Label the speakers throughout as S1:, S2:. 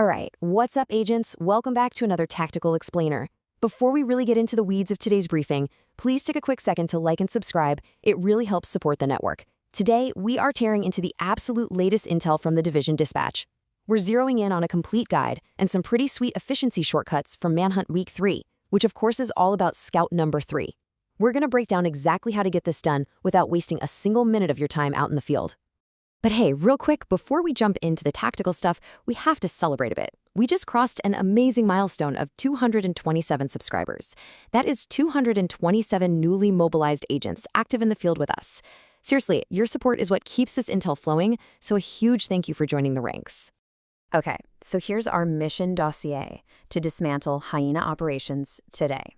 S1: All right, what's up, agents? Welcome back to another Tactical Explainer. Before we really get into the weeds of today's briefing, please take a quick second to like and subscribe. It really helps support the network. Today, we are tearing into the absolute latest intel from the Division Dispatch. We're zeroing in on a complete guide and some pretty sweet efficiency shortcuts from Manhunt Week 3, which of course is all about Scout number 3. We're going to break down exactly how to get this done without wasting a single minute of your time out in the field. But hey, real quick, before we jump into the tactical stuff, we have to celebrate a bit. We just crossed an amazing milestone of 227 subscribers. That is 227 newly mobilized agents active in the field with us. Seriously, your support is what keeps this intel flowing, so a huge thank you for joining the ranks. Okay, so here's our mission dossier to dismantle Hyena operations today.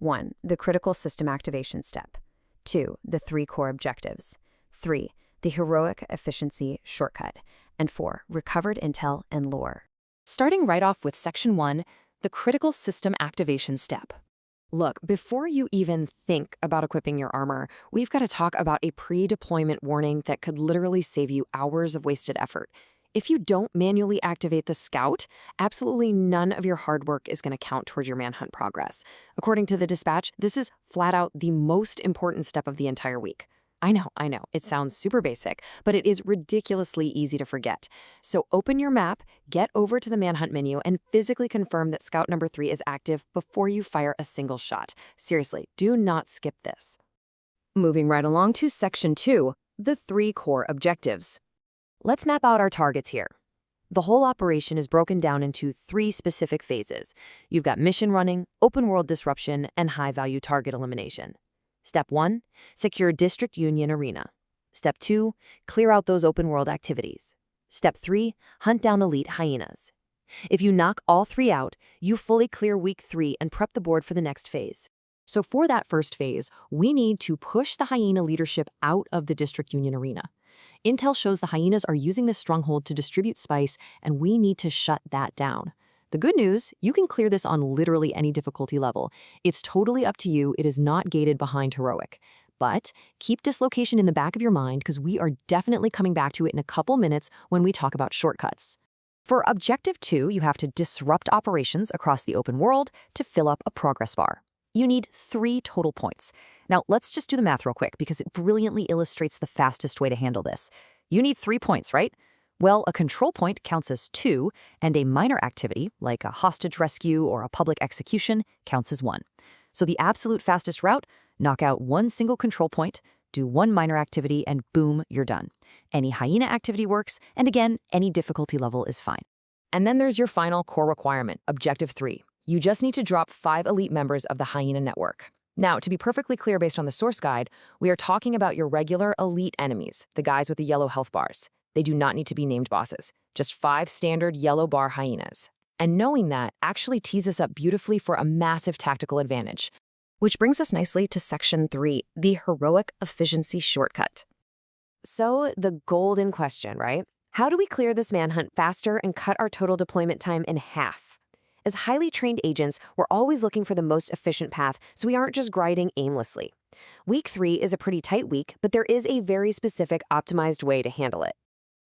S1: 1. The critical system activation step. 2. The 3 core objectives. 3. The heroic efficiency shortcut. And 4. Recovered intel and lore.
S2: Starting right off with Section 1, the critical system activation step. Look, before you even think about equipping your armor, we've got to talk about a pre-deployment warning that could literally save you hours of wasted effort. If you don't manually activate the Scout, absolutely none of your hard work is going to count towards your manhunt progress. According to the dispatch, this is flat out the most important step of the entire week. I know, it sounds super basic, but it is ridiculously easy to forget. So open your map, get over to the Manhunt menu, and physically confirm that Scout number 3 is active before you fire a single shot. Seriously, do not skip this. Moving right along to Section 2, the 3 core objectives. Let's map out our targets here. The whole operation is broken down into 3 specific phases. You've got mission running, open world disruption, and high-value target elimination. Step 1, secure District Union Arena. Step 2, clear out those open world activities. Step 3, hunt down elite hyenas. If you knock all 3 out, you fully clear Week 3 and prep the board for the next phase. So for that first phase, we need to push the hyena leadership out of the District Union Arena. Intel shows the hyenas are using this stronghold to distribute spice, and we need to shut that down. The good news, you can clear this on literally any difficulty level. It's totally up to you. It is not gated behind heroic. But keep dislocation in the back of your mind because we are definitely coming back to it in a couple minutes when we talk about shortcuts. For Objective 2, you have to disrupt operations across the open world to fill up a progress bar. You need 3 total points. Now, let's just do the math real quick because it brilliantly illustrates the fastest way to handle this. You need 3 points, right? Well, a control point counts as 2, and a minor activity, like a hostage rescue or a public execution, counts as 1. So the absolute fastest route, knock out 1 single control point, do 1 minor activity, and boom, you're done. Any hyena activity works, and again, any difficulty level is fine. And then there's your final core requirement, Objective 3. You just need to drop 5 elite members of the Hyena network. Now, to be perfectly clear based on the source guide, we are talking about your regular elite enemies, the guys with the yellow health bars. They do not need to be named bosses, just 5 standard yellow bar hyenas. And knowing that actually tees us up beautifully for a massive tactical advantage. Which brings us nicely to Section 3, the heroic efficiency shortcut. So the golden question, right? How do we clear this manhunt faster and cut our total deployment time in half? As highly trained agents, we're always looking for the most efficient path, so we aren't just grinding aimlessly. Week 3 is a pretty tight week, but there is a very specific optimized way to handle it.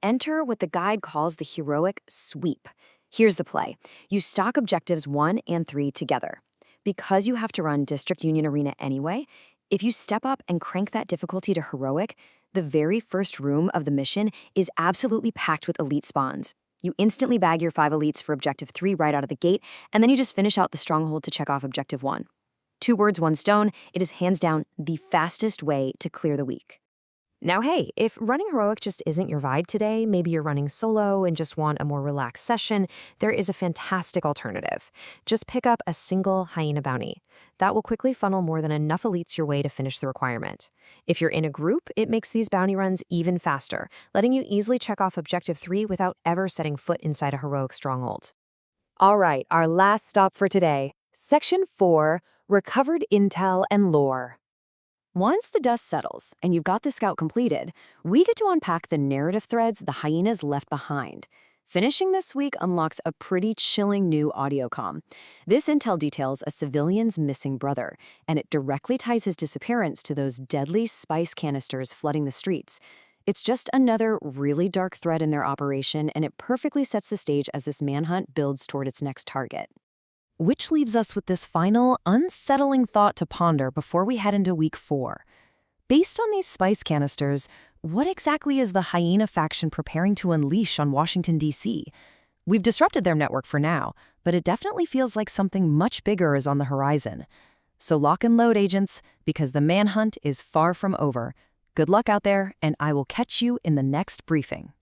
S2: Enter what the guide calls the heroic sweep. Here's the play. You stock objectives 1 and 3 together. Because you have to run District Union Arena anyway, if you step up and crank that difficulty to heroic, the very first room of the mission is absolutely packed with elite spawns. You instantly bag your 5 elites for Objective 3 right out of the gate, and then you just finish out the stronghold to check off Objective 1. 2 words, 1 stone. It is hands down the fastest way to clear the week. Now, hey, if running heroic just isn't your vibe today, maybe you're running solo and just want a more relaxed session, there is a fantastic alternative. Just pick up a single hyena bounty. That will quickly funnel more than enough elites your way to finish the requirement. If you're in a group, it makes these bounty runs even faster, letting you easily check off Objective 3 without ever setting foot inside a heroic stronghold. All right, our last stop for today. Section 4, Recovered Intel and Lore. Once the dust settles and you've got the scout completed, we get to unpack the narrative threads the hyenas left behind. Finishing this week unlocks a pretty chilling new audio comm. This intel details a civilian's missing brother, and it directly ties his disappearance to those deadly spice canisters flooding the streets.
S1: It's just another really dark thread in their operation, and it perfectly sets the stage as this manhunt builds toward its next target. Which leaves us with this final, unsettling thought to ponder before we head into week 4. Based on these spice canisters, what exactly is the Hyena faction preparing to unleash on Washington, D.C.? We've disrupted their network for now, but it definitely feels like something much bigger is on the horizon. So lock and load, agents, because the manhunt is far from over. Good luck out there, and I will catch you in the next briefing.